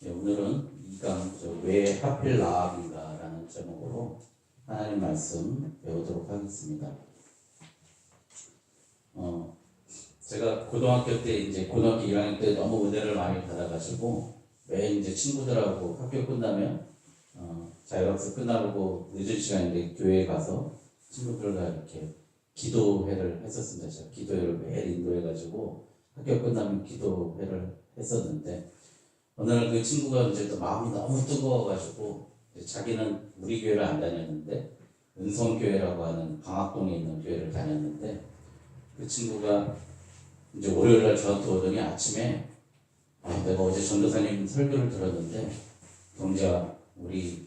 오늘은 2강 왜 하필 라합인가 라는 제목으로 하나님 말씀 배우도록 하겠습니다. 제가 고등학교 때 이제 고등학교 1학년 때 너무 은혜를 많이 받아가지고 매일 이제 친구들하고 학교 끝나면 자율학습 끝나고 늦은 시간인데 교회에 가서 친구들과 이렇게 기도회를 했었습니다. 제가 기도회를 매일 인도해가지고 학교 끝나면 기도회를 했었는데 어느 날 그 친구가 이제 또 마음이 너무 뜨거워가지고 자기는 우리 교회를 안 다녔는데 은성교회라고 하는 방학동에 있는 교회를 다녔는데 그 친구가 이제 월요일날 저한테 오더니 아침에 내가 어제 전도사님 설교를 들었는데 경재야 우리는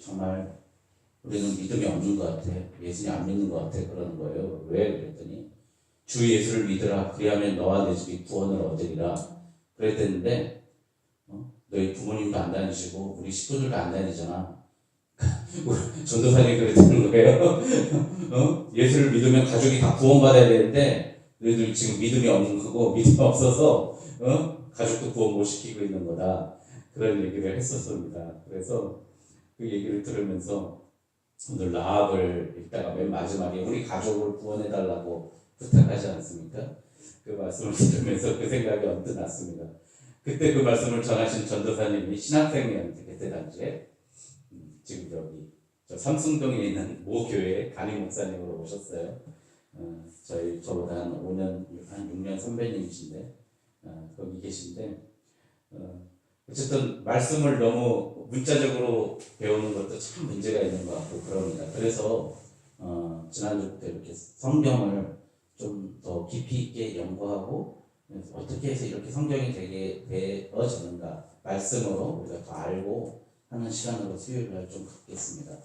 믿음이 없는 것 같아. 예수님 안 믿는 것 같아. 그러는 거예요. 왜? 그랬더니 주 예수를 믿으라. 그리하면 너와 내 집이 구원을 얻으리라. 그랬는데 너희 부모님도 안 다니시고 우리 식구들도 안 다니잖아. 전도사님이 그랬다는 거예요. 예수를 믿으면 가족이 다 구원받아야 되는데 너희들 지금 믿음이 없는 거고 믿음 없어서 가족도 구원 못 시키고 있는 거다. 그런 얘기를 했었습니다. 그래서 그 얘기를 들으면서 오늘 라합을 읽다가 맨 마지막에 우리 가족을 구원해달라고 부탁하지 않습니까? 그 말씀을 들으면서 그 생각이 언뜻 났습니다. 그때 그 말씀을 전하신 전도사님이 신학생이었는데 그때 당시에 지금 여기 저 삼성동에 있는 모 교회 담임 목사님으로 오셨어요. 저보다 한 5년, 한 6년 선배님이신데 거기 계신데 어쨌든 말씀을 너무 문자적으로 배우는 것도 참 문제가 있는 것 같고 그럽니다. 그래서 지난주부터 이렇게 성경을 좀 더 깊이 있게 연구하고 어떻게 해서 이렇게 성경이 되게 되어지는가 말씀으로 우리가 더 알고 하는 시간으로 수요일날 좀 갖겠습니다.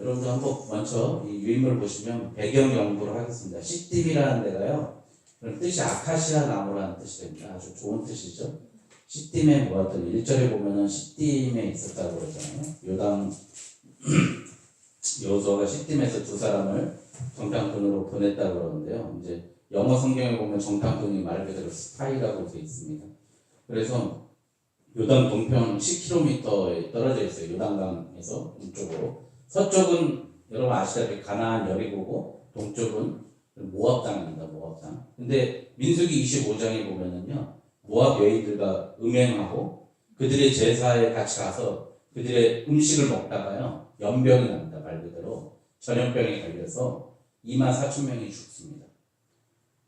여러분들 한번 먼저 이 유인물 보시면 배경 연구를 하겠습니다. 시딤이라는 데가요. 그런 뜻이 아카시아 나무라는 뜻이 됩니다. 아주 좋은 뜻이죠. 시딤에 모았던 1절에 보면은 시딤에 있었다고 그러잖아요. 요당 여호수아가 시딤에서 두 사람을 정탐꾼으로 보냈다고 그러는데요. 이제 영어 성경에 보면 정탐꾼이 말 그대로 스파이라고 되어 있습니다. 그래서 요단 동편 10km에 떨어져 있어요. 요단강에서 동쪽으로. 서쪽은 여러분 아시다시피 가나안 여리고고 동쪽은 모압 땅입니다. 모압 땅. 근데 민수기 25장에 보면은요. 모압 여인들과 음행하고 그들의 제사에 같이 가서 그들의 음식을 먹다가요. 연병이 납니다. 말 그대로. 전염병에 걸려서 24,000명이 죽습니다.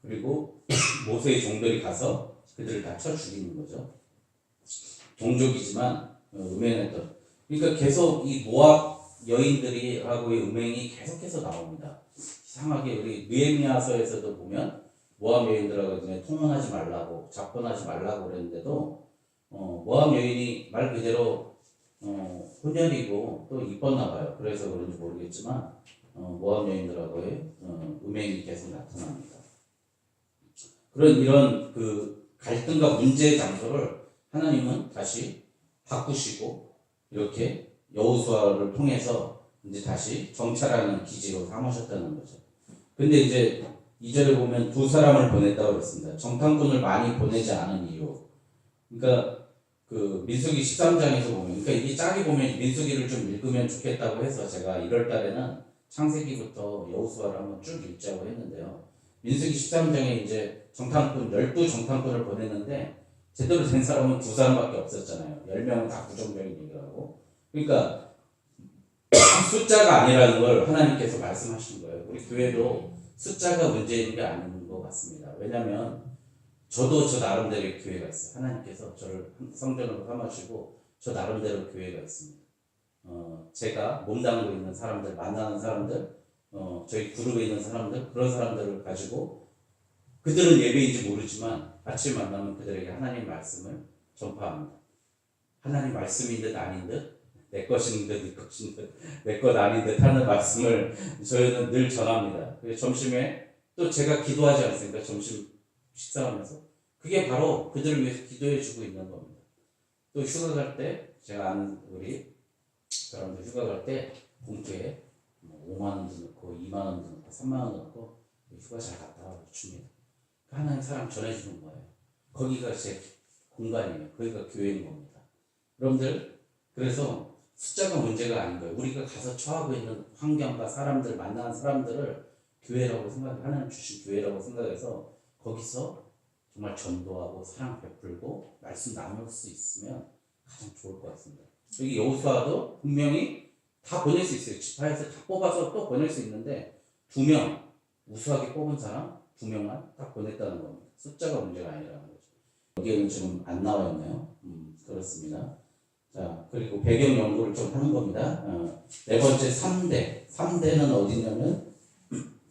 그리고 모세의 종들이 가서 그들을 다 쳐 죽이는 거죠. 종족이지만 음행했던. 그러니까 계속 이 모압 여인들이 하고의 음행이 계속해서 나옵니다. 이상하게 우리 느헤미야서에서도 보면 모압 여인들하고 이제 통혼하지 말라고 작혼하지 말라고 그랬는데도 모압 여인이 말 그대로 혼혈이고 또 이뻤나 봐요. 그래서 그런지 모르겠지만 모압 여인들하고의 음행이 계속 나타납니다. 이런 그 갈등과 문제의 장소를 하나님은 다시 바꾸시고 이렇게 여호수아를 통해서 이제 다시 정찰하는 기지로 삼으셨다는 거죠. 근데 이제 2절에 보면 두 사람을 보냈다고 그랬습니다. 정탐꾼을 많이 보내지 않은 이유. 그러니까 그 민수기 13장에서 보면, 그러니까 이게 짝이 보면 민수기를 좀 읽으면 좋겠다고 해서 제가 1월 달에는 창세기부터 여호수아를 한번 쭉 읽자고 했는데요. 민수기 13장에 이제 정탐꾼 12정탐꾼을 보냈는데 제대로 된 사람은 두 사람밖에 없었잖아요. 10명은 다 부정적인 얘기를 하고. 그러니까 숫자가 아니라는 걸 하나님께서 말씀하신 거예요. 우리 교회도 숫자가 문제인 게 아닌 것 같습니다. 왜냐하면 저도 저 나름대로의 교회가 있어요. 하나님께서 저를 성전으로 삼으시고 저 나름대로 교회가 있습니다. 제가 몸담고 있는 사람들, 만나는 사람들, 저희 그룹에 있는 사람들, 그런 사람들을 가지고 그들은 예배인지 모르지만 아침 만나면 그들에게 하나님 말씀을 전파합니다. 하나님 말씀인 듯 아닌 듯, 내 것인 듯, 네 것인 듯, 내 것 아닌 듯 하는 말씀을 저희는 늘 전합니다. 점심에 또 제가 기도하지 않습니까? 점심 식사하면서. 그게 바로 그들을 위해서 기도해 주고 있는 겁니다. 또 휴가 갈 때, 제가 아는 우리 사람들 휴가 갈 때 봉투에 5만 원도 넣고 2만 원도 넣고 3만 원도 넣고 휴가 잘 갔다 와 줍니다. 하나님 사람 전해주는 거예요. 거기가 제 공간이에요. 거기가 교회인 겁니다. 여러분들 그래서 숫자가 문제가 아닌 거예요. 우리가 가서 처하고 있는 환경과 사람들 만나는 사람들을 교회라고 생각, 하나님 주신 교회라고 생각해서 거기서 정말 전도하고 사랑 베풀고 말씀 나눌 수 있으면 가장 좋을 것 같습니다. 여기 여호수아도 분명히 다 보낼 수 있어요. 지파에서 다 뽑아서 또 보낼 수 있는데 2명 우수하게 뽑은 사람 2명만 딱 보냈다는 겁니다. 숫자가 문제가 아니라는 거죠. 여기에는 지금 안 나와 있네요. 그렇습니다. 자, 그리고 배경 연구를 좀 하는 겁니다. 네 번째 3대. 3대는 어디냐면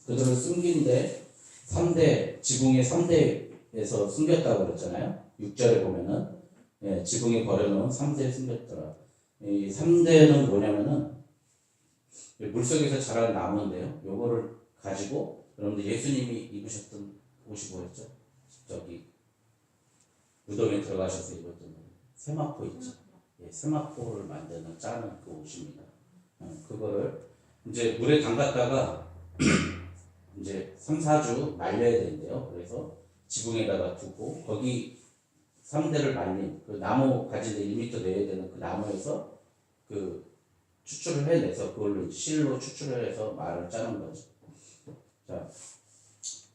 그들을 숨긴 데 3대, 지붕의 3대에서 숨겼다고 그랬잖아요. 6절에 보면은 예, 지붕에 버려놓은 3대에 숨겼더라. 이 3대는 뭐냐면은 물속에서 자란 나무인데요. 요거를 가지고 여러분들 예수님이 입으셨던 옷이 뭐였죠? 저기 무덤에 들어가셔서 입었던 세마포 있죠. 예, 세마포를 만드는 짜는 그 옷입니다. 그거를 이제 물에 담갔다가 이제 3, 4주 말려야 되는데요. 그래서 지붕에다가 두고 거기 3대를 말린 그 나무 가지대 1m 내야 되는 그 나무에서 그 추출을 해내서 그걸로 실로 추출을 해서 말을 짜는 거죠. 자,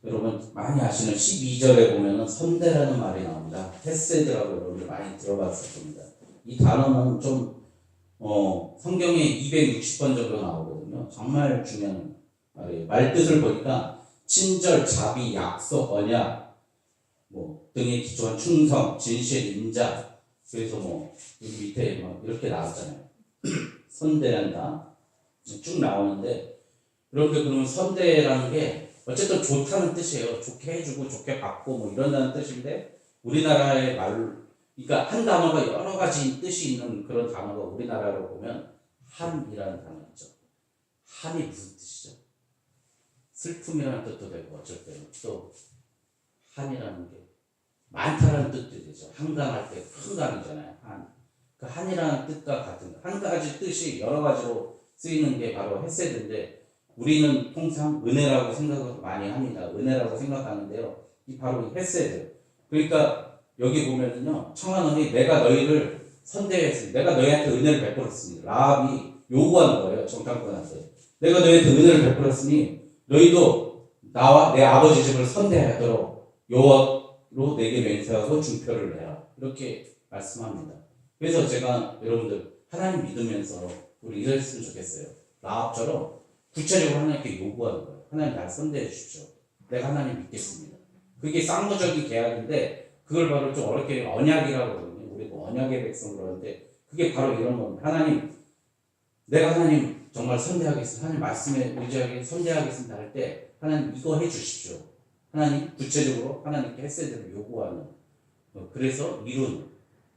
여러분 많이 아시는 12절에 보면은 선대라는 말이 나옵니다. 헤세드라고 여러분들 많이 들어봤을 겁니다. 이 단어는 좀 성경에 260번 정도 나오거든요. 정말 중요한 말이에요. 말뜻을 보니까 친절, 자비, 약속, 언약 뭐 등에 기초한 충성, 진실, 인자. 그래서 뭐 여기 밑에 막 이렇게 나왔잖아요. 선대한다 쭉 나오는데 여러분들 그러면 선대라는 게 어쨌든 좋다는 뜻이에요. 좋게 해주고 좋게 받고 뭐 이런다는 뜻인데 우리나라의 말로 그러니까 한 단어가 여러 가지 뜻이 있는 그런 단어가 우리나라로 보면 한이라는 단어 있죠. 한이 무슨 뜻이죠? 슬픔이라는 뜻도 되고 어쩔 때는 또 한이라는 게 많다라는 뜻도 되죠. 한강할 때 한강이잖아요. 한. 그 한이라는 뜻과 같은 한 가지 뜻이 여러 가지로 쓰이는 게 바로 헤세드인데 우리는 통상 은혜라고 생각을 많이 합니다. 은혜라고 생각하는데요. 이 바로 이 헤세드. 그러니까 여기 보면은요. 청하노니 내가 너희를 선대했으니 내가 너희한테 은혜를 베풀었으니 라합이 요구하는 거예요. 정탐꾼한테. 내가 너희한테 은혜를 베풀었으니 너희도 나와 내 아버지 집을 선대하도록 여호와로 내게 맹세하고 중표를 내라. 이렇게 말씀합니다. 그래서 제가 여러분들 하나님 믿으면서 우리 이랬으면 좋겠어요. 라합처럼 구체적으로 하나님께 요구하는 거예요. 하나님 날 선대해 주십시오. 내가 하나님 믿겠습니다. 그게 쌍무적인 계약인데 그걸 바로 좀 어렵게 언약이라고 그러거든요. 우리 뭐 언약의 백성 그러는데 그게 바로 이런 겁니다. 하나님 내가 하나님 정말 선대하겠습니다. 하나님 말씀에 의지하게 선대하겠습니다 할 때 하나님 이거 해 주십시오. 하나님 구체적으로 하나님께 헤세드를 요구하는 그래서 이루는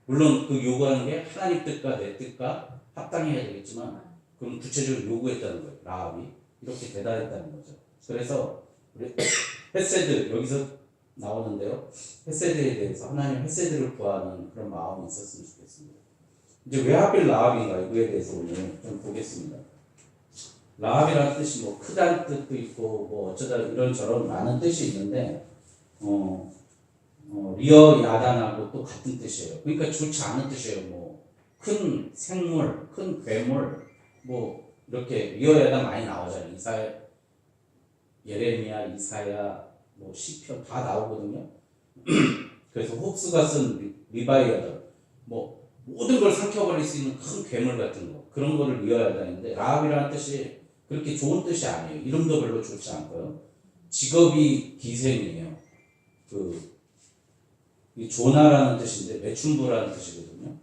물론 그 요구하는 게 하나님 뜻과 내 뜻과 합당해야 되겠지만 그럼 구체적으로 요구했다는 거예요. 라합이 이렇게 대답했다는 거죠. 그래서 우리 헤세드 여기서 나오는데요. 헤세드에 대해서 하나님 헤세드를 구하는 그런 마음이 있었으면 좋겠습니다. 이제 왜 하필 라합인가 이거에 대해서 오늘 좀 보겠습니다. 라합이라는 뜻이 뭐 크다는 뜻도 있고 뭐 어쩌다 이런저런 많은 뜻이 있는데 리어 야단하고 또 같은 뜻이에요. 그러니까 좋지 않은 뜻이에요. 뭐 큰 생물, 큰 괴물, 뭐 이렇게 리어 야단 많이 나오잖아요. 이사야, 예레미야, 이사야, 뭐 시편 다 나오거든요. 그래서 홉스가 쓴 리바이어들, 뭐 모든 걸 삼켜버릴 수 있는 큰 괴물 같은 거 그런 거를 리어 야단인데 라합이라는 뜻이 그렇게 좋은 뜻이 아니에요. 이름도 별로 좋지 않고요. 직업이 기생이에요. 이 조나라는 뜻인데 매춘부라는 뜻이거든요.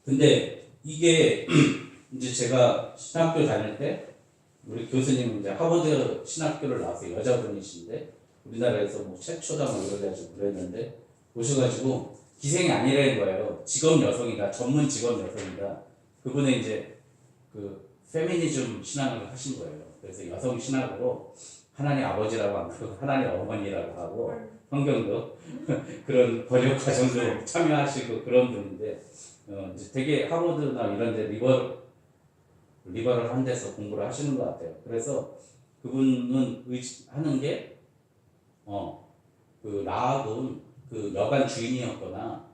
근데 이게 이제 제가 신학교 다닐 때 우리 교수님 이제 하버드 신학교를 나와서 여자분이신데 우리나라에서 뭐 최초다 뭐 이래가지고 그랬는데 오셔가지고 기생이 아니라는 거예요. 직업 여성이다, 전문 직업 여성이다. 그분의 이제 그 페미니즘 신학을 하신 거예요. 그래서 여성 신학으로 하나님 아버지라고 안 그러고 하나님 어머니라고 하고 성경도 그런 번역 과정도 참여하시고 그런 분인데 이제 되게 하버드나 이런 데 리버럴한 데서 공부를 하시는 것 같아요. 그래서 그분은 하는 게 그 라합은 그 여관 주인이었거나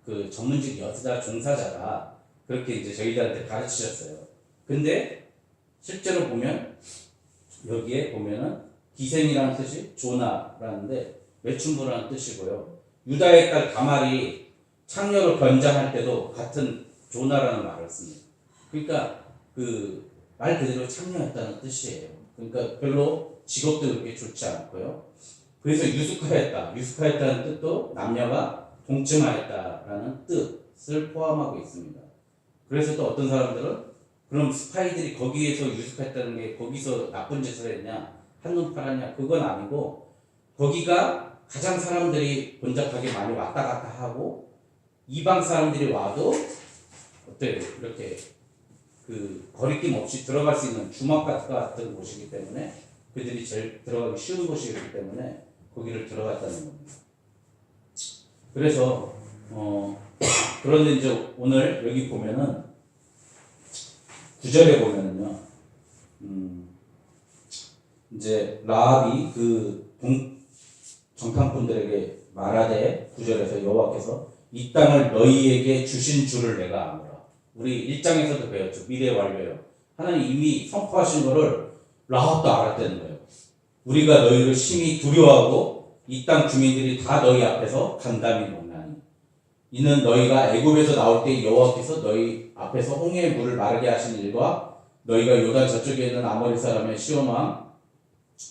그 전문직 여자 종사자다. 그렇게 이제 저희들한테 가르치셨어요. 근데 실제로 보면 여기에 보면은 기생이라는 뜻이 조나라는데 매춘부라는 뜻이고요. 유다의 딸 다말이 창녀로 변장할 때도 같은 조나라는 말을 씁니다. 그러니까 그 말 그대로 창녀였다는 뜻이에요. 그러니까 별로 직업도 그렇게 좋지 않고요. 그래서 유숙하였다. 유숙하였다는 뜻도 남녀가 동침하였다라는 뜻을 포함하고 있습니다. 그래서 또 어떤 사람들은 그럼 스파이들이 거기에서 유숙했다는 게 거기서 나쁜 짓을 했냐, 한눈 팔았냐, 그건 아니고 거기가 가장 사람들이 번잡하게 많이 왔다 갔다 하고 이방 사람들이 와도 어때요? 이렇게 그 거리낌 없이 들어갈 수 있는 주막 같은 곳이기 때문에 그들이 제일 들어가기 쉬운 곳이기 때문에 거기를 들어갔다는 겁니다. 그래서 그런데 이제 오늘 여기 보면은 9절에 보면은요, 이제 라합이 그 정탐꾼들에게 말하되 9절에서 여호와께서 이 땅을 너희에게 주신 줄을 내가 아노라. 우리 1장에서도 배웠죠. 미래 완료예요. 하나님 이미 선포하신 거를 라합도 알았다는 거예요. 우리가 너희를 심히 두려워하고 이 땅 주민들이 다 너희 앞에서 간담이 먹나니 이는 너희가 애굽에서 나올 때 여호와께서 너희 앞에서 홍해의 물을 마르게 하신 일과 너희가 요단 저쪽에 있는 아모리 사람의 시온 왕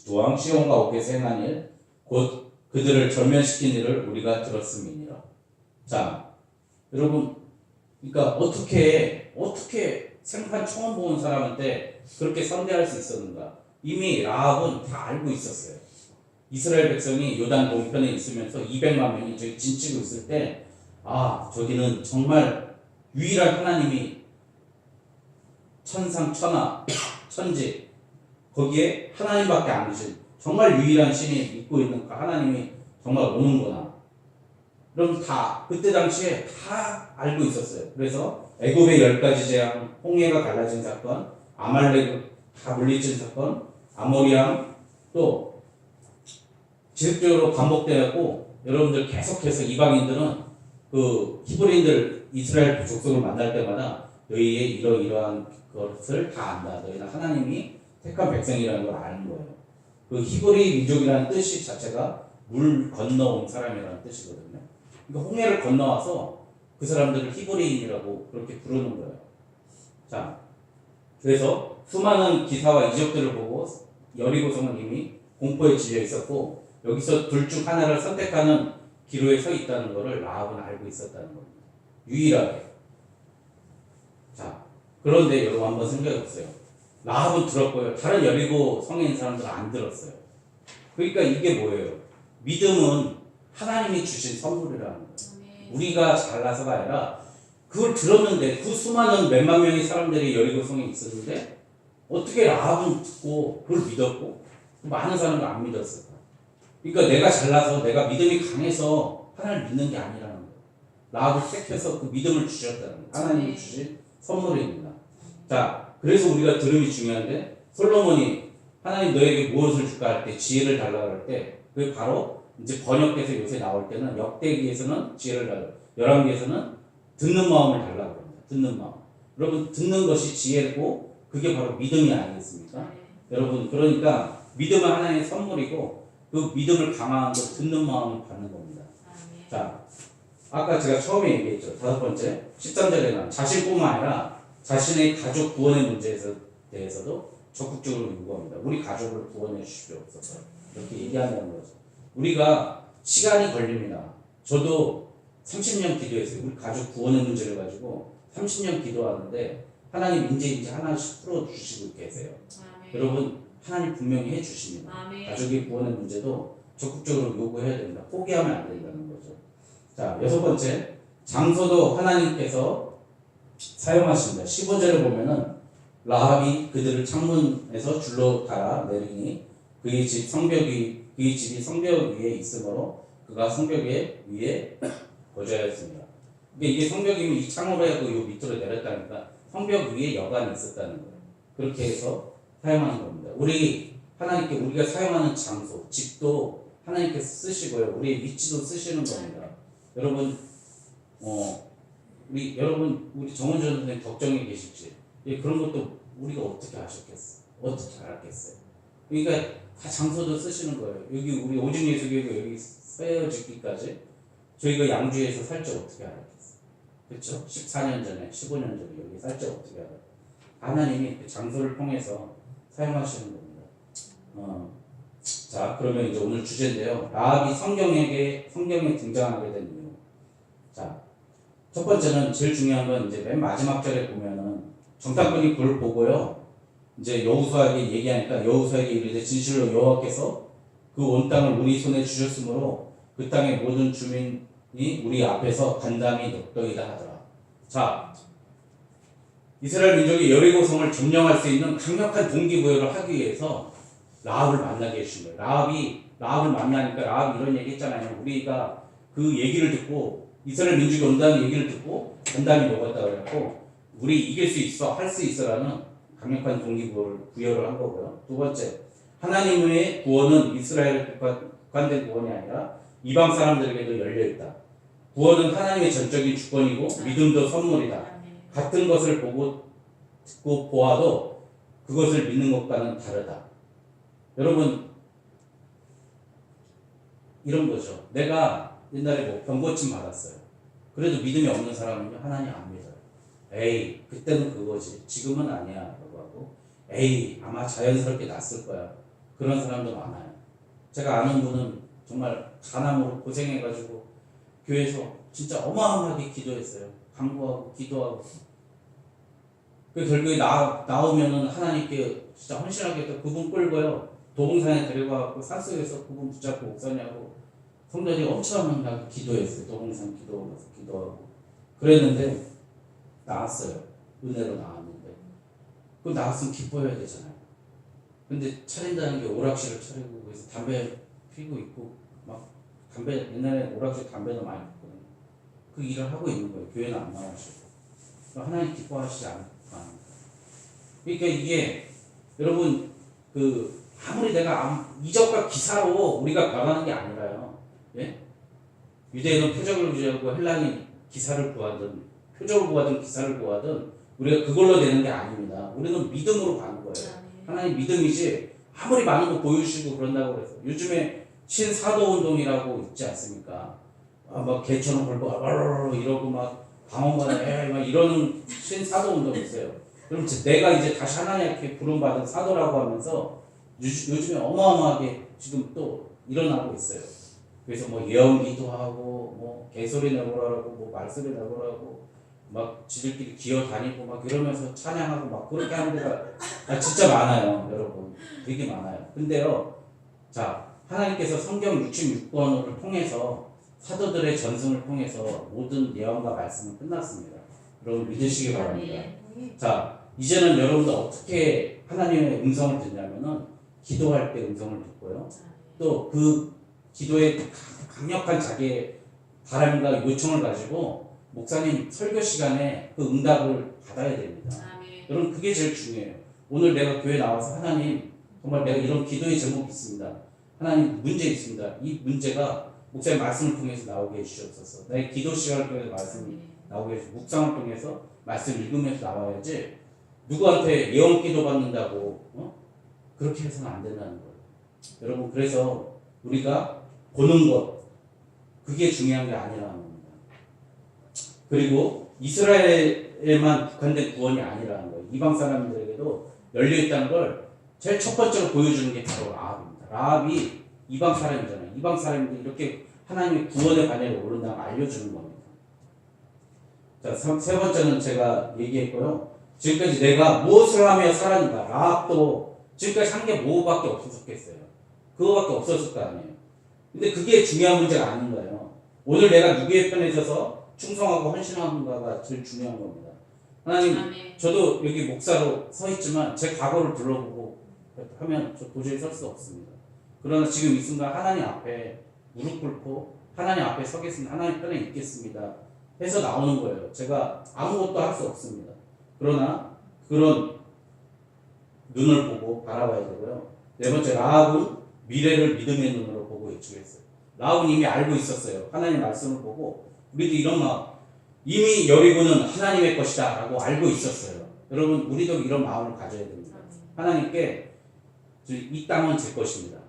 두왕 시온과 옥에서 행한 일 곧 그들을 절면시킨 일을 우리가 들었음이니라. 자, 여러분, 그러니까 어떻게 생판 처음 본 사람한테 그렇게 선대할 수 있었는가? 이미 라합은 다 알고 있었어요. 이스라엘 백성이 요단 동편에 있으면서 200만 명이 저기 진치고 있을 때, 저기는 정말 유일한 하나님이 천상 천하 천지 거기에 하나님밖에 안 계신 정말 유일한 신이 믿고 있는 그 하나님이 정말 오는구나. 그럼 다 그때 당시에 다 알고 있었어요. 그래서 애굽의 10가지 재앙, 홍해가 갈라진 사건, 아말렉 다 물리친 사건, 아모리왕 또 지속적으로 반복되었고 여러분들 계속해서 이방인들은 그 히브리인들 이스라엘 족속을 만날 때마다 너희의 이러이러한 것을 다 안다. 너희는 하나님이 택한 백성이라는 걸 아는 거예요. 그 히브리 민족이라는 뜻이 자체가 물 건너온 사람이라는 뜻이거든요. 그러니까 홍해를 건너와서 그 사람들을 히브리인이라고 그렇게 부르는 거예요. 자, 그래서 수많은 기사와 이적들을 보고 여리고성은 이미 공포에 질려 있었고 여기서 둘 중 하나를 선택하는 기로에 서 있다는 것을 라합은 알고 있었다는 겁니다. 유일하게. 자, 그런데 여러분 한번 생각해 보세요. 라합은 들었고요. 다른 여리고 성에 있는 사람들은 안 들었어요. 그러니까 이게 뭐예요? 믿음은 하나님이 주신 선물이라는 거예요. 우리가 잘나서가 아니라 그걸 들었는데 그 수많은 몇만 명의 사람들이 여리고 성에 있었는데 어떻게 라합은 듣고 그걸 믿었고 많은 사람들 안 믿었을까? 그러니까 내가 잘나서 내가 믿음이 강해서 하나님을 믿는 게 아니라는 거예요. 라합을 택해서 그 믿음을 주셨다는 거예요. 하나님이 주신 선물입니다. 자, 그래서 우리가 들음이 중요한데 솔로몬이 하나님 너에게 무엇을 줄까 할 때 지혜를 달라고 할 때 그게 바로 이제 번역돼서 요새 나올 때는 역대기에서는 지혜를 달라고 열왕기에서는 듣는 마음을 달라고 합니다. 듣는 마음. 여러분 듣는 것이 지혜고 그게 바로 믿음이 아니겠습니까? 여러분 그러니까 믿음은 하나님의 선물이고 그 믿음을 강화한 것 듣는 마음을 받는 겁니다. 자, 아까 제가 처음에 얘기했죠. 5번째 13절에는 자신뿐만 아니라 자신의 가족 구원의 문제에 대해서도 적극적으로 요구합니다. 우리 가족을 구원해 주시옵소서. 이렇게 얘기한다는 거죠. 우리가 시간이 걸립니다. 저도 30년 기도했어요. 우리 가족 구원의 문제를 가지고 30년 기도하는데 하나님 이제 하나씩 풀어주시고 계세요. 여러분 하나님 분명히 해주십니다. 가족의 구원의 문제도 적극적으로 요구해야 됩니다. 포기하면 안 된다는 거죠. 자, 6번째 장소도 하나님께서 사용하십니다. 15절에 보면은 라합이 그들을 창문에서 줄로 달아 내리니 그의 집이 성벽 위에 있으므로 그가 성벽 위에 거주하였습니다. 이게 성벽이면 이 창으로 해서 요 밑으로 내렸다니까 성벽 위에 여관이 있었다는 거예요. 그렇게 해서 사용하는 겁니다. 우리가 사용하는 장소, 집도 하나님께서 쓰시고요. 우리의 위치도 쓰시는 겁니다. 여러분 우리 여러분 우리 정원전 선생님 걱정이 계실지 그런 것도 우리가 어떻게 아셨겠어? 어떻게 알았겠어요? 그러니까 다 장소도 쓰시는 거예요. 여기 우리 오직예수교회가 여기 세워지기까지 저희가 양주에서 살지 어떻게 알았겠어요? 그렇죠? 14년 전에 15년 전에 여기 살지 어떻게 알아요? 하나님이 그 장소를 통해서 사용하시는 겁니다. 자, 그러면 이제 오늘 주제인데요. 라합이 성경에 등장하게 된 이유. 자, 첫 번째는 제일 중요한 건 이제 맨 마지막 절에 보면은 정탐꾼이 그걸 보고요. 이제 여호수아에게 얘기하니까 여호수아에게 이르되 진실로 여호와께서 그 온 땅을 우리 손에 주셨으므로 그 땅의 모든 주민이 우리 앞에서 간담이 높더이다 하더라. 자, 이스라엘 민족이 여리고성을 점령할 수 있는 강력한 동기부여를 하기 위해서 라합을 만나게 해주신 거예요. 라합을 만나니까 라합이 이런 얘기 했잖아요. 우리가 그 얘기를 듣고 이스라엘 민족이 온다는 얘기를 듣고 간담이 녹았다 그래갖고 우리 이길 수 있어, 할 수 있어라는 강력한 동기부여를 한 거고요. 두 번째, 하나님의 구원은 이스라엘 국한된 구원이 아니라 이방 사람들에게도 열려있다. 구원은 하나님의 전적인 주권이고 믿음도 선물이다. 같은 것을 보고 듣고 보아도 그것을 믿는 것과는 다르다. 여러분 이런 거죠. 내가 옛날에 뭐 병고침 받았어요. 그래도 믿음이 없는 사람은요 하나님 안 믿어요. 에이 그때는 그거지 지금은 아니야 라고 하고 에이 아마 자연스럽게 났을 거야. 그런 사람도 많아요. 제가 아는 분은 정말 간암으로 고생해가지고 교회에서 진짜 어마어마하게 기도했어요. 간구하고 기도하고 그 결국에 나오면은 하나님께 진짜 헌신하게 또 그분 끌고요 도봉산에 데려가고 산속에서 그분 붙잡고 목사냐고 성도들이 엄청나게 기도했어요. 도봉산 기도하고 그랬는데 나왔어요. 은혜로 나왔는데 그 나왔으면 기뻐해야 되잖아요. 근데 차린다는 게 오락실을 차리고 그래서 담배 피고 있고 막 담배 옛날에 오락실 담배도 많이 피거든요. 그 일을 하고 있는 거예요. 교회는 안 나오시고 하나님 기뻐하시지 않을까. 그러니까 이게 여러분 그 아무리 내가 이적과 기사로 우리가 변하는 게 아니라요. 예? 유대인은 표적을 구하고 헬라인 기사를 구하든 표적을 구하든 기사를 구하든 우리가 그걸로 되는 게 아닙니다. 우리는 믿음으로 가는 거예요. 하나님 믿음이지 아무리 많은 거 보여주시고 그런다고 그래서 요즘에 신사도 운동이라고 있지 않습니까? 막 개천을 걸고 이러고 막 방언관에 막 이러는 신사도 운동이 있어요. 그럼 내가 이제 다시 하나님께 부름받은 사도라고 하면서 요즘에 어마어마하게 지금 또 일어나고 있어요. 그래서 뭐 예언기도 하고 뭐 개소리 내보라고 뭐 말소리 내보라고 막 지들끼리 기어다니고 막 이러면서 찬양하고 막 그렇게 하는 데가 진짜 많아요. 여러분 되게 많아요. 근데요 자 하나님께서 성경 66권을 통해서 사도들의 전승을 통해서 모든 예언과 말씀은 끝났습니다. 여러분 믿으시기 바랍니다. 자 이제는 여러분들 어떻게 하나님의 음성을 듣냐면은 기도할 때 음성을 듣고요. 또 그 기도에 강력한 자기의 바람과 요청을 가지고 목사님 설교 시간에 그 응답을 받아야 됩니다. 여러분 그게 제일 중요해요. 오늘 내가 교회 나와서 하나님 정말 내가 이런 기도의 제목이 있습니다. 하나님 문제 있습니다. 이 문제가 목사님 말씀을 통해서 나오게 해주시옵소서. 내 기도 시간을 통해서 말씀이 나오게 해주시고 묵상을 통해서 말씀 읽으면서 나와야지 누구한테 예언 기도 받는다고 그렇게 해서는 안 된다는 거예요. 여러분 그래서 우리가 보는 것 그게 중요한 게 아니라는 겁니다. 그리고 이스라엘에만 국한된 구원이 아니라는 거예요. 이방 사람들에게도 열려있다는 걸 제일 첫 번째로 보여주는 게 바로 라합입니다. 라합이 이방 사람이잖아요. 이방 사람들이 이렇게 하나님의 구원의 반열에 오른다고 알려주는 겁니다. 자, 세 번째는 제가 얘기했고요. 지금까지 내가 무엇을 하며 살았는가. 라합도 지금까지 한 게 뭐밖에 없었겠어요. 그거밖에 없었을 거 아니에요. 근데 그게 중요한 문제가 아닌 거예요. 오늘 내가 누구의 편에 서서 충성하고 헌신하는가가 제일 중요한 겁니다. 하나님, 저도 여기 목사로 서 있지만 제 과거를 둘러보고 하면 저 도저히 설 수 없습니다. 그러나 지금 이 순간 하나님 앞에 무릎 꿇고 하나님 앞에 서겠습니다. 하나님 편에 있겠습니다. 해서 나오는 거예요. 제가 아무것도 할 수 없습니다. 그러나 그런 눈을 보고 바라봐야 되고요. 네 번째, 라합은 미래를 믿음의 눈으로 보고 예측했어요. 라합은 이미 알고 있었어요. 하나님 말씀을 보고 우리도 이런 마음. 이미 여리고는 하나님의 것이다 라고 알고 있었어요. 여러분 우리도 이런 마음을 가져야 됩니다. 하나님께 이 땅은 제 것입니다.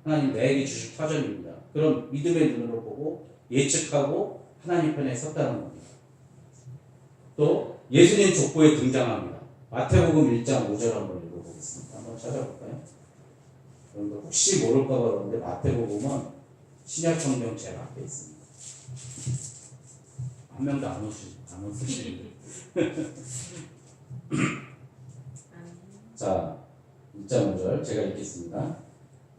하나님 내게 주실 터전입니다. 그런 믿음의 눈으로 보고 예측하고 하나님 편에 섰다는 겁니다. 또 예수님 족보에 등장합니다. 마태복음 1장 5절 한번 읽어보겠습니다. 한번 찾아볼까요? 여러분들 혹시 모를까 봐 그러는데 마태복음은 신약성경 제일 앞에 있습니다. 한 명도 안 오시는데. 자, 1장 5절 제가 읽겠습니다.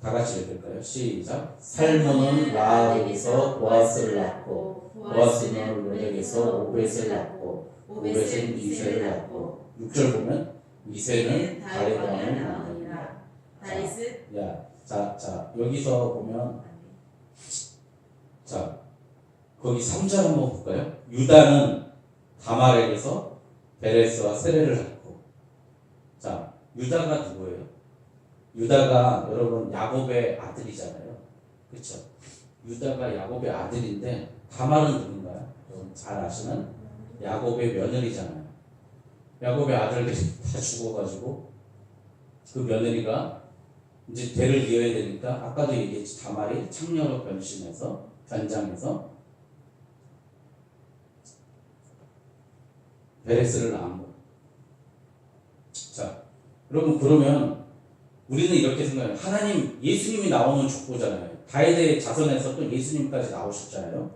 다 같이 읽을까요? 시작. 살몬은 라합에게서 보아스를 낳고 보아스는 르멕에서 오벳을 낳고 오벳은 이새를 낳고 6절 보면 이새는 다윗 왕을 낳으니라. 자 여기서 보면 자 거기 3절 한번 볼까요? 유다는 다말에게서 베레스와 세레를 낳고 자 유다가 누구예요? 유다가 여러분 야곱의 아들이잖아요. 그렇죠? 유다가 야곱의 아들인데 다말은 누군가요? 여러분 잘 아시는 야곱의 며느리잖아요. 야곱의 아들들이 다 죽어가지고 그 며느리가 이제 대를 이어야 되니까 아까도 얘기했지 다말이 창녀로 변장해서 베레스를 낳은 거예요. 자, 여러분 그러면 우리는 이렇게 생각해요. 하나님, 예수님이 나오는 족보잖아요. 다윗의 자손에서 또 예수님까지 나오셨잖아요.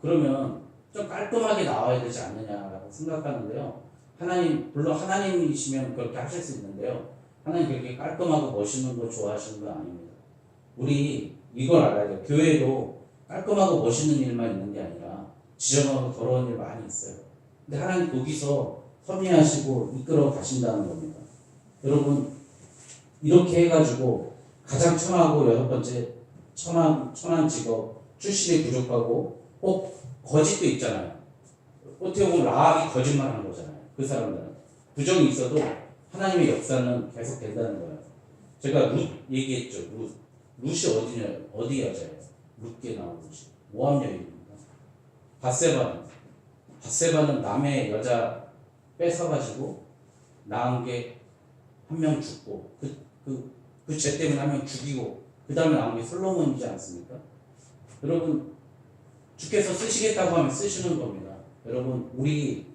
그러면 좀 깔끔하게 나와야 되지 않느냐라고 생각하는데요. 하나님, 물론 하나님이시면 그렇게 하실 수 있는데요. 하나님 그렇게 깔끔하고 멋있는 거 좋아하시는 건 아닙니다. 우리 이걸 알아야 돼요. 교회도 깔끔하고 멋있는 일만 있는 게 아니라 지저분하고 더러운 일 많이 있어요. 근데 하나님 거기서 섭리하시고 이끌어 가신다는 겁니다. 여러분 이렇게 해가지고 가장 천하고 여섯 번째 천한 직업 출신이 부족하고 꼭 거짓도 있잖아요. 어떻게 보면 라합이 거짓말한 거잖아요. 그 사람들은 부정이 있어도 하나님의 역사는 계속 된다는 거예요. 제가 룻 얘기했죠. 룻이 어디 여자예요? 룻게 나온 룻이 모함 여인입니다. 밧세바는 남의 여자 뺏어가지고 낳은 게 한 명 죽고 그 죄 때문에 한 명 죽이고 그 다음에 나온 게 솔로몬이지 않습니까? 여러분 주께서 쓰시겠다고 하면 쓰시는 겁니다. 여러분 우리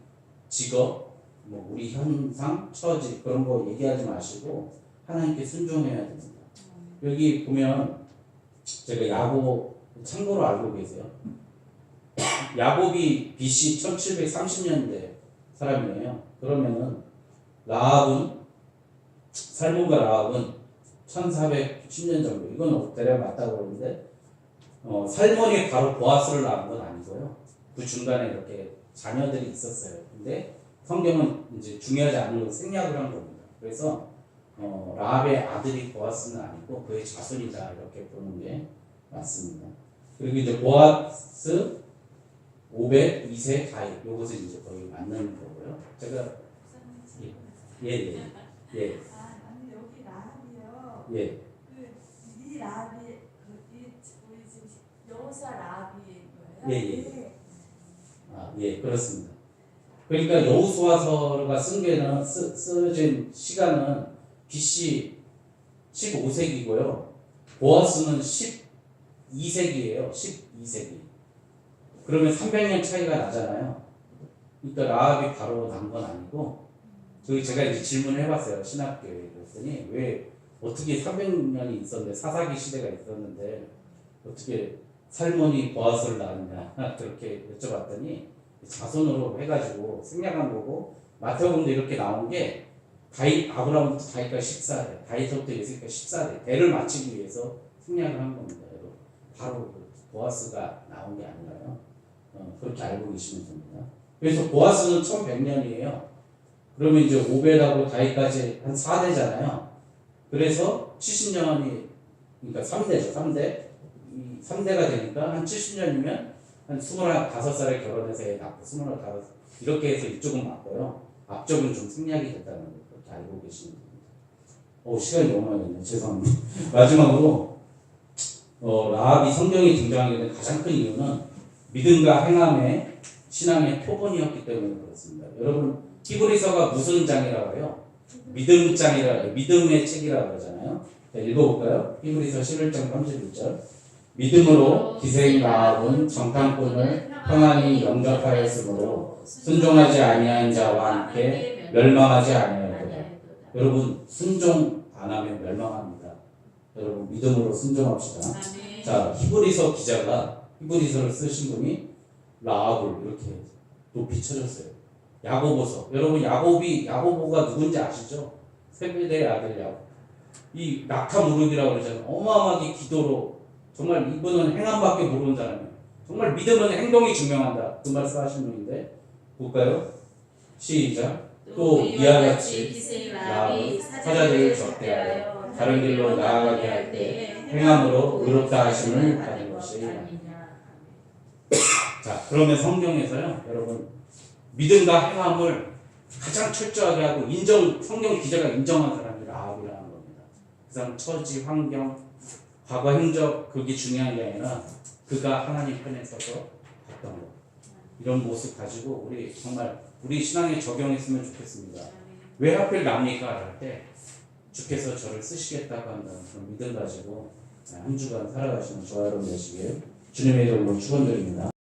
직업, 우리 현상, 처지 그런 거 얘기하지 마시고 하나님께 순종해야 됩니다. 여기 보면 제가 야곱 참고로 알고 계세요. 야곱이 BC 1730년대 사람이에요. 그러면은 살몬과 라합은 1410년 정도. 이건 대략 맞다고 그러는데 살몬이 바로 보아스를 낳은 건 아니고요. 그 중간에 이렇게 자녀들이 있었어요. 근데 성경은 이제 중요하지 않은 걸 생략을 한 겁니다. 그래서 라합의 아들이 보아스는 아니고 그의 자손이다 이렇게 보는 게 맞습니다. 그리고 이제 보아스, 오벳, 이새, 다윗 요것은 이제 거의 맞는 거고요. 제가 예. 아니 여기 라합이요. 예. 이 라합이 우리 지금 여호수아 라합이 거예요? 예. 예, 그렇습니다. 그러니까 여호수아서가 쓰여진 시간은 BC 15세기고요. 보아스는 12세기예요. 12세기. 그러면 300년 차이가 나잖아요. 그러니까 라합이 바로 난 건 아니고 제가 이제 질문을 해봤어요. 신학교에. 그랬더니 왜 어떻게 300년이 있었는데 사사기 시대가 있었는데 어떻게 살몬이 보아스를 낳았냐 그렇게 여쭤봤더니 자손으로 해가지고 생략한 거고 마태복음도 이렇게 나온 게 아브라함부터 다윗까지 14대 다윗부터 예수까지 14대 대를 맞추기 위해서 생략을 한 겁니다. 바로 보아스가 나온 게 아니라요. 그렇게 알고 계시면 됩니다. 그래서 보아스는 1100년이에요. 그러면 이제 오벳하고 다윗까지 한 4대잖아요. 그래서 70년이 그러니까 3대죠. 3대가 되니까 한 70년이면 한 25살에 결혼해서 애 낳고 25 이렇게 해서 이쪽은 맞고요. 앞쪽은 좀 생략이 됐다는 걸 그렇게 알고 계시면 됩니다. 시간이 너무 많이 됐네요. 죄송합니다. 마지막으로 라합이 성경에 등장하게 된 가장 큰 이유는 믿음과 행함의 신앙의 표본이었기 때문에 그렇습니다. 여러분 히브리서가 무슨 장이라고 해요? 믿음 장이라 믿음의 책이라고 그러잖아요. 자, 읽어볼까요? 히브리서 11장 31절. 믿음으로 기생 라합은 정탐꾼을 평안히 영접하였으므로 순종하지 아니한 자와 함께 멸망하지 아니하였도다. 여러분 순종 안 하면 멸망합니다. 여러분 믿음으로 순종합시다. 자, 히브리서 기자가 히브리서를 쓰신 분이 라합을 이렇게 높이 쳐줬어요. 야고보서. 여러분 야고보가 누군지 아시죠? 세베대의 아들 야고보. 이 낙타무릎이라고 그러잖아요. 어마어마하게 기도로 정말 이분은 행함밖에 모르는 사람이에요. 정말 믿음은 행동이 증명한다. 그 말씀 하신 분인데 볼까요? 시작. 또 이와 같이 라합은 사자들을 적대하여 다른 길로 나아가게 할 때 행함으로 의롭다 하심을 받은 것이 아니냐. 자, 그러면 성경에서요, 여러분 믿음과 행함을 가장 철저하게 하고 성경 기자가 인정한 사람이 라합이라는 겁니다. 그 사람 처지, 환경, 과거 행적 그게 중요한 게 아니라 그가 하나님 편에 서서 갔던 것. 이런 모습 가지고 우리 정말 우리 신앙에 적용했으면 좋겠습니다. 왜 하필 납니까? 할 때 주께서 저를 쓰시겠다고 한다는 그런 믿음 가지고 한 주간 살아가시는 저와 여러분 되시길 주님의 이름으로 축원드립니다.